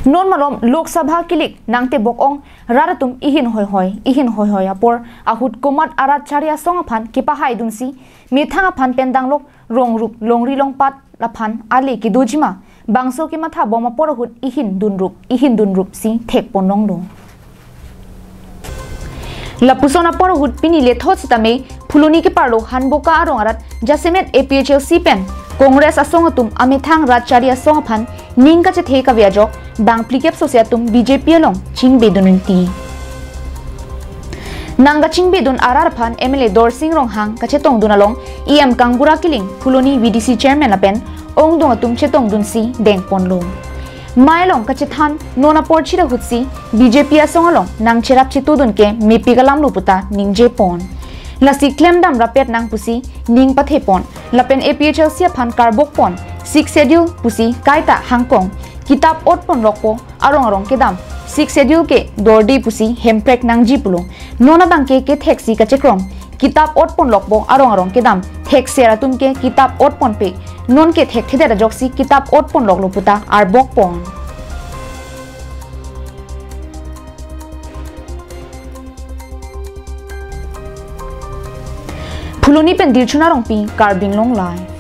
known मलोम Lok Sabha किलिक नांगते बोकोंग रारतुम इहिन होय होय अपोर आहुत Kumar आरात चारिया song फान किपाहाय दुनसी मिथांग फान पेंदांग लोक रोंग रूप लोंगरी लोंगपात लाफान आले की दुजिमा बांसो की माथा बोमा पोरहुत इहिन दुन रूप सी थेक पोनोंग लो लपुसोना पोरहुत पिनी लेथोस तमे फुलुनी के पारलो हानबोका आरोंग आरात जसेमेट एपीएचएलसी पेन कांग्रेस असोंग तुम अमेथांग राजचारी असोंग फान निंग का थे का व्याजो बांग प्लिकेप सोसिया तुम बीजेपी लोंग चिंग बेदुनती नांगा चिंग बेदुन आरार फान एमएलए दोरसिंग रोंग हांग कचे तोंग दुनालोंग ईएम कांगुरा किलिंग फुलोनी वीडीसी चेयरमैन अपेन ओंग दोंग तुम चे तोंग दुनसी डेंग पोनलो मायलोंग कचे थान नोना पोरचिरा हुत्सी बीजेपी असोंग लोंग नांग चेराप चितु दुन के मेपिगलाम लुपुता निंगजे पोन लसी क्लेम दम रपेट नांग पुसी निंग पथे पोन लपेन एपीएचएलसी फान कारबोक पोन 6 शेड्यूल पुसी कायता हांगकोंग किताब ओटपोन लोको आरोंग के दाम 6 शेड्यूल के दोरडी पुसी हेमप्रेक नांगजी पुलो नोना बांके के थेक्सी कचेक्रोम किताब ओटपोन लोकबो आरोंग के दाम थेक सेरा तुम के किताब ओटपोन पे नोन के थेक थे रजोक्सी किताब ओटपोन लोकलो पुता आरबोक पोन फुलोनी पेन दिलचुना रोंपी कारबिंग लोंग लाई